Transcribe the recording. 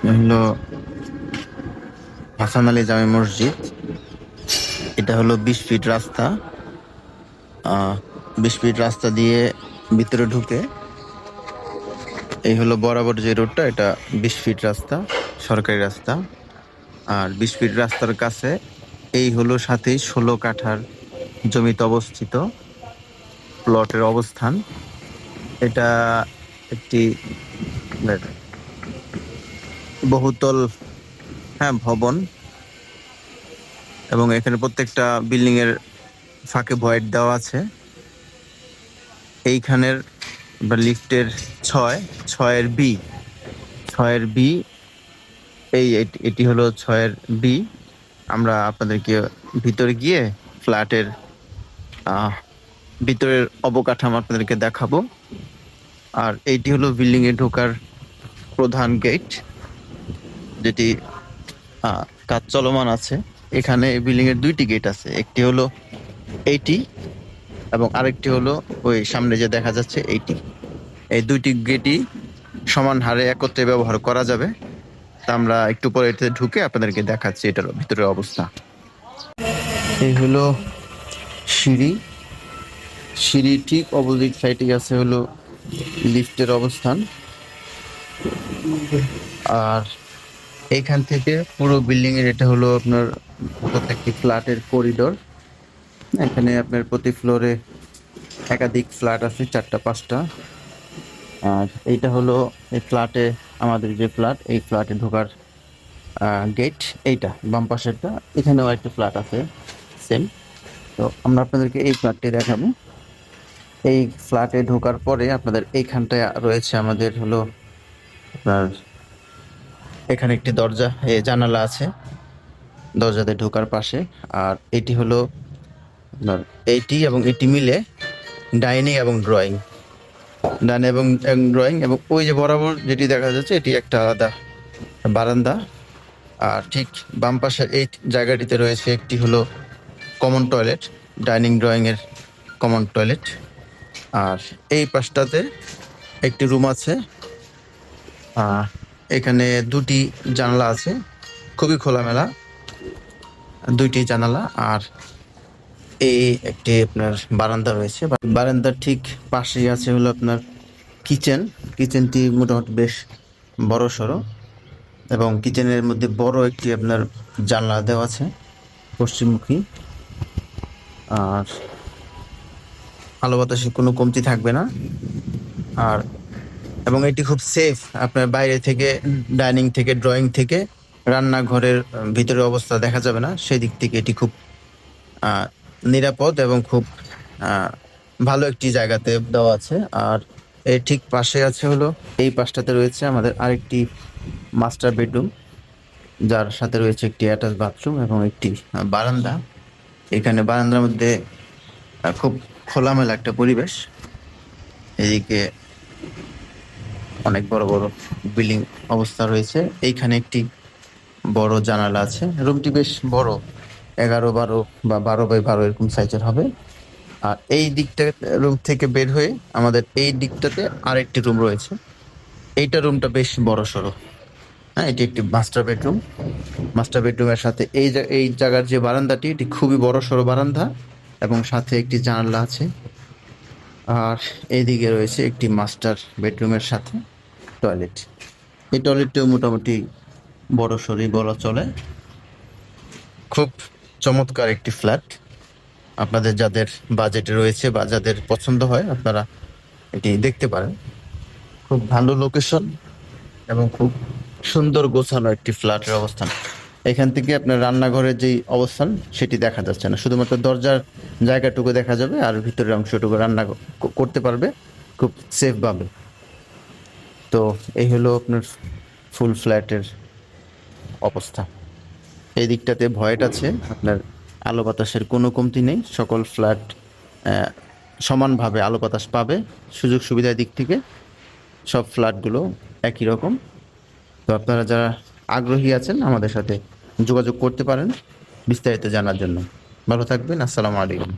হলো হাসান আলী জামে মসজিদ। এটা হলো 20 ফিট রাস্তা। 20 ফিট রাস্তা দিয়ে ভিতরে ঢুকে এই হলো বরাবর যে রোডটা, এটা 20 ফিট রাস্তা, সরকারি রাস্তা। আর 20 ফিট রাস্তার কাছে এই হলো সাথেই 16 কাঠার জমিতে অবস্থিত প্লটের অবস্থান। এটা একটি বহুতল ভবন, এবং এখানে প্রত্যেকটা বিল্ডিং এর ফাঁকে ভয়েড দেওয়া আছে। এইখানের লিফটের 6 6 এর বি এটি হলো 6 এর বি। আমরা আপনাদেরকে ভিতরে গিয়ে ফ্ল্যাটের ভিতরের অবকাঠামো আপনাদেরকে দেখাবো। আর এইটি হলো বিল্ডিং এ ঢোকার প্রধান গেট, যেটি কাজ চলমান আছে। এখানে বিল্ডিং এর 2টি গেট আছে, একটি হলো এইটি এবং আরেকটি হলো ওই সামনে যে দেখা যাচ্ছে এইটি। এই 2টি গেটই সমান হারে একত্রে ব্যবহার করা যাবে। তা আমরা একটু পরে এতে ঢুকে আপনাদেরকে দেখাচ্ছি এটার ভিতরের অবস্থা। এই হলো সিঁড়ি ঠিক অপোজিট সাইডে আছে হলো লিফটের অবস্থান। আর এইখান থেকে পুরো বিল্ডিং এর এটা হলো আপনার প্রত্যেকটি ফ্ল্যাটের করিডোর। এখানে আপনার প্রতি ফ্লোরে একাধিক ফ্ল্যাট আছে, 4টা 5টা। আর এইটা হলো এই ফ্ল্যাটে, আমাদের যে ফ্ল্যাট, এই ফ্ল্যাটে ঢোকার গেট এইটা বাম পাশেরটা। এখানেও একটা ফ্ল্যাট আছে সেম। তো আমরা আপনাদেরকে এই ফ্ল্যাটটি দেখাবো। এই ফ্ল্যাটে ঢোকার পরে আপনাদের এইখানটায় রয়েছে আমাদের হলো আপনার এখানে একটি দরজা, জানালা আছে দরজাতে ঢোকার পাশে। আর এটি হলো আপনার এইটি এবং এটি মিলে ডাইনিং এবং ড্রয়িং, এবং ওই যে বরাবর যেটি দেখা যাচ্ছে এটি একটা আলাদা বারান্দা। আর ঠিক বাম পাশে এই জায়গাটিতে রয়েছে একটি হলো কমন টয়লেট, ডাইনিং ড্রয়িং এর কমন টয়লেট। আর এই পাশটাতে একটি রুম আছে। এখানে 2টি জানালা আছে, খুবই খোলামেলা 2টি জানালা। আর এই একটি আপনার বারান্দা রয়েছে, বারান্দার ঠিক পাশেই আছে হলো আপনার কিচেনটি মোটামুটি বেশ বড় সড়ো, এবং কিচেনের মধ্যে বড় একটি আপনার জানলা দেওয়া আছে পশ্চিমমুখী। আর আলো বাতাসে কোনো কমতি থাকবে না। আর এবং এটি খুব সেফ, আপনার বাইরে থেকে, ডাইনিং থেকে, ড্রয়িং থেকে রান্নাঘরের ভিতরের অবস্থা দেখা যাবে না। সেই দিক থেকে এটি খুব নিরাপদ এবং খুব ভালো একটি জায়গাতে দেওয়া আছে। আর এর ঠিক পাশে আছে হলো এই পাশটাতে রয়েছে আমাদের আরেকটি মাস্টার বেডরুম, যার সাথে রয়েছে একটি অ্যাটাচ বাথরুম এবং একটি বারান্দা। এখানে বারান্দার মধ্যে খুব খোলামেলা একটা পরিবেশ। এদিকে অনেক বড় বড় বিল্ডিং অবস্থা রয়েছে। এইখানে একটি বড় জানালা আছে। রুমটি বেশ বড়, 11-12 বা 12x12 এরকম সাইজের হবে। আর এই দিকটা রুম থেকে বের হয়ে আমাদের এই দিকটাতে আরেকটি রুম রয়েছে। এইটা রুমটা বেশ বড় সড়ো। এটি একটি মাস্টার বেডরুমের সাথে এই জায়গার যে বারান্দাটি, এটি খুবই বড় সড়ো বারান্দা এবং সাথে একটি জানালা আছে। আর এইদিকে রয়েছে একটি মাস্টার বেডরুমের সাথে টয়লেট। এই টয়লেটটিও মোটামুটি বড় সড়ই বলা চলে। খুব চমৎকার একটি ফ্ল্যাট। আপনাদের যাদের বাজেটে রয়েছে বা যাদের পছন্দ হয়, আপনারা এটি দেখতে পারেন। খুব ভালো লোকেশন এবং খুব সুন্দর গোছানো একটি ফ্ল্যাটের অবস্থান। এখান থেকে আপনার রান্নাঘরের যেই অবস্থান সেটি দেখা যাচ্ছে না, শুধুমাত্র দরজার জায়গাটুকু দেখা যাবে, আর ভিতরের অংশটুকু রান্না করতে পারবে খুব সেফভাবে। তো এই হলো আপনার ফুল ফ্ল্যাটের অবস্থা। এই দিকটাতে ভয়েট আছে, আপনার আলো বাতাসের কোনো কমতি নেই। সকল ফ্ল্যাট সমানভাবে আলো বাতাস পাবে। সুযোগ সুবিধার দিক থেকে সব ফ্ল্যাটগুলো একই রকম। তো আপনারা যারা আগ্রহী আছেন আমাদের সাথে যোগাযোগ করতে পারেন বিস্তারিত জানার জন্য। ভালো থাকবেন। আসসালামু আলাইকুম।